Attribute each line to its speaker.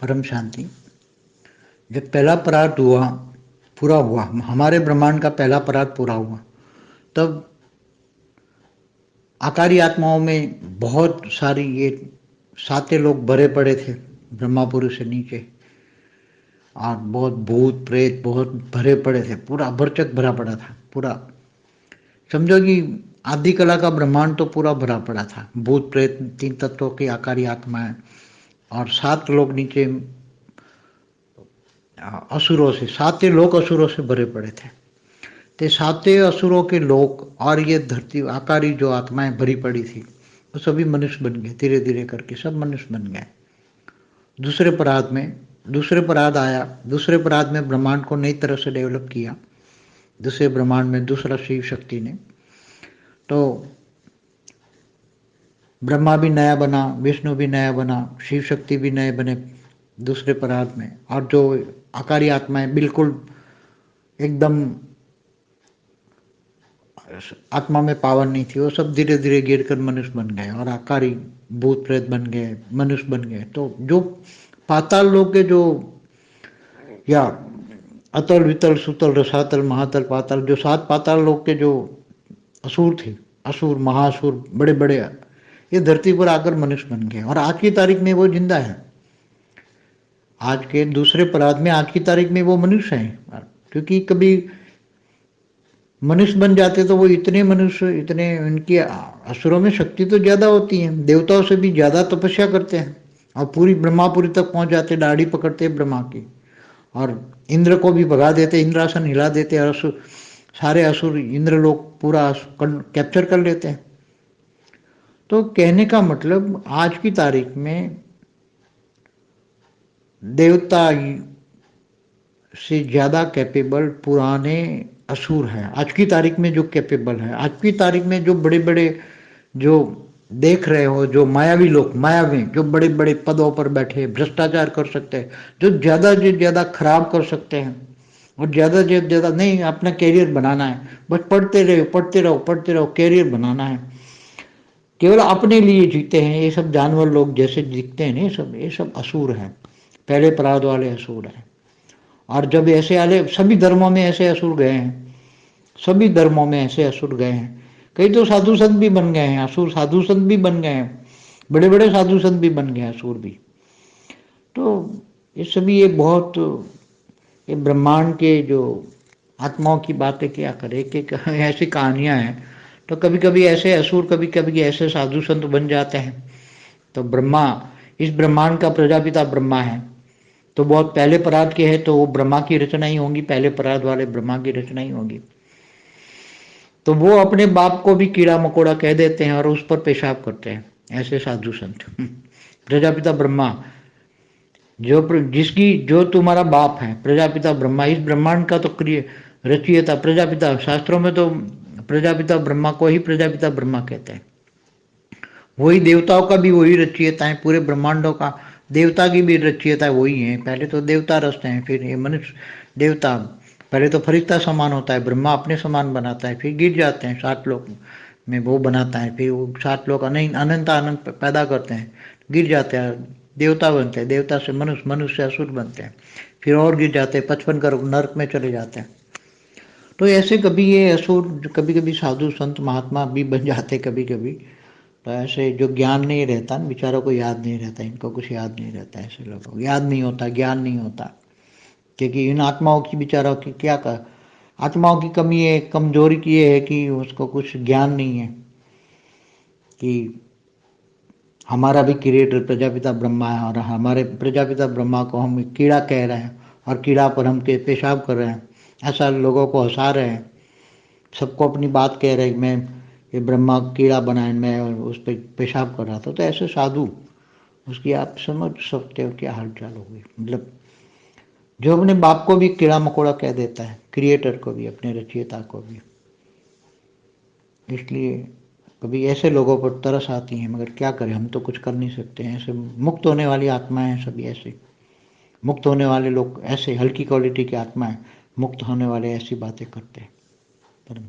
Speaker 1: परम शांति। जब पहला परार्थ हुआ, पूरा हुआ, हमारे ब्रह्मांड का पहला परार्थ पूरा हुआ, तब आकारी आत्माओं में बहुत सारी ये साते लोग भरे पड़े थे ब्रह्मापुरी से नीचे, और बहुत भूत प्रेत बहुत भरे पड़े थे, पूरा भरचक भरा पड़ा था। पूरा समझो कि आदि कला का ब्रह्मांड तो पूरा भरा पड़ा था, भूत प्रेत तीन तत्वों की आकारी आत्माएं, और 7 लोग नीचे असुरों से, 7 लोग असुरों से भरे पड़े थे। ते 7 असुरों के लोग और ये धरती आकारी जो आत्माएं भरी पड़ी थी वो सभी मनुष्य बन गए, धीरे धीरे करके सब मनुष्य बन गए। दूसरे पराध आया, दूसरे पराध में ब्रह्मांड को नई तरह से डेवलप किया। दूसरे ब्रह्मांड में दूसरा शिव शक्ति ने, तो ब्रह्मा भी नया बना, विष्णु भी नया बना, शिव शक्ति भी नए बने दूसरे पराध में। और जो आकारी आत्माएं बिल्कुल एकदम आत्मा में पावर नहीं थी, वो सब धीरे धीरे गिर कर मनुष्य बन गए, और आकारी भूत प्रेत बन गए, मनुष्य बन गए। तो जो पाताल लोक के जो, या अतल वितल सुतल रसातल महातल पाताल, जो 7 पाताल लोक के जो असुर थे, असुर महासुर बड़े बड़े, ये धरती पर आकर मनुष्य बन गए। और आज की तारीख में वो जिंदा है। आज के दूसरे पराध में आज की तारीख में वो मनुष्य हैं, क्योंकि कभी मनुष्य बन जाते तो वो इतने मनुष्य, इतने उनकी असुरों में शक्ति तो ज्यादा होती है, देवताओं से भी ज्यादा तपस्या करते हैं, और पूरी ब्रह्मापुरी तक पहुंच जाते, दाढ़ी पकड़ते ब्रह्मा की, और इंद्र को भी भगा देते, इंद्रासन हिला देते, और सारे असुर इंद्र लोग पूरा कैप्चर कर लेते हैं। तो कहने का मतलब आज की तारीख में देवता से ज्यादा कैपेबल पुराने असुर है। आज की तारीख में जो कैपेबल है, आज की तारीख में जो बड़े बड़े, जो देख रहे हो, जो मायावी लोग, मायावी जो बड़े बड़े पदों पर बैठे भ्रष्टाचार कर सकते हैं, जो ज्यादा खराब कर सकते हैं, और ज्यादा नहीं, अपना कैरियर बनाना है, बस पढ़ते रहो पढ़ते रहो पढ़ते रहो, कैरियर बनाना है, केवल अपने लिए जीते हैं। ये सब जानवर लोग जैसे दिखते हैं, ये सब असुर हैं, पहले पराध वाले असुर हैं। और जब ऐसे आले, सभी धर्मों में ऐसे असुर गए हैं, सभी धर्मों में ऐसे असुर गए हैं। कई तो साधु संत भी बन गए हैं, असुर साधु संत भी बन गए हैं, बड़े बड़े साधु संत भी बन गए, असुर भी। तो ये सभी ये बहुत, ये ब्रह्मांड के जो आत्माओं की बातें क्या करे कि ऐसी कहानियां हैं। तो कभी कभी ऐसे असुर, कभी कभी ऐसे साधु संत बन जाते हैं। तो ब्रह्मा, इस ब्रह्मांड का प्रजापिता ब्रह्मा है, तो बहुत पहले पराध के है, तो वो ब्रह्मा की रचना ही होंगी, पहले पराध वाले ब्रह्मा की रचना ही होगी। तो वो अपने बाप को भी कीड़ा मकोड़ा कह देते हैं और उस पर पेशाब करते हैं, ऐसे साधु संत। प्रजापिता ब्रह्मा, जो तुम्हारा बाप है प्रजापिता ब्रह्मा, इस ब्रह्मांड का तो रचयिता प्रजापिता, शास्त्रों में तो प्रजापिता ब्रह्मा को ही प्रजापिता ब्रह्मा कहते हैं। वही देवताओं का भी वही रचयिता है, पूरे ब्रह्मांडों का देवता की भी रचयिता वही है। पहले तो देवता रचते हैं, फिर ये मनुष्य देवता, पहले तो फरिश्ता समान होता है, ब्रह्मा अपने समान बनाता है, फिर गिर जाते हैं 7 लोग में वो बनाता है, फिर वो 7 लोग अनंत आनंद पैदा करते हैं, गिर जाते हैं, देवता बनते हैं, देवता से मनुष्य, मनुष्य से असुर बनते हैं, फिर और गिर जाते हैं, 55 करोड़ नरक में चले जाते हैं। तो ऐसे कभी ये असुर, कभी कभी साधु संत महात्मा भी बन जाते कभी कभी। तो ऐसे जो ज्ञान नहीं रहता, बेचारों को याद नहीं रहता, इनको कुछ याद नहीं रहता, ऐसे लोगों को याद नहीं होता, ज्ञान नहीं होता, क्योंकि इन आत्माओं की, बेचारों की क्या कर, आत्माओं की कमी है, कमजोरी की ये है कि उसको कुछ ज्ञान नहीं है कि हमारा भी क्रिएटर प्रजापिता ब्रह्मा है, और हमारे प्रजापिता ब्रह्मा को हम कीड़ा कह रहे हैं, और कीड़ा पर हम के पेशाब कर रहे हैं, ऐसा लोगों को हंसा रहे हैं, सबको अपनी बात कह रहे हैं, मैं ये ब्रह्मा कीड़ा बनाए, मैं उस पर पेशाब कर रहा था। तो ऐसे साधु, उसकी आप समझ सकते हो क्या हालचाल होगी। मतलब जो अपने बाप को भी कीड़ा मकोड़ा कह देता है, क्रिएटर को भी, अपने रचयिता को भी। इसलिए कभी ऐसे लोगों पर तरस आती है, मगर क्या करें, हम तो कुछ कर नहीं सकते हैं। ऐसे मुक्त होने वाली आत्माएं हैं सभी, ऐसे मुक्त होने वाले लोग, ऐसे हल्की क्वालिटी की आत्माएं, मुक्त होने वाले ऐसी बातें करते हैं। परम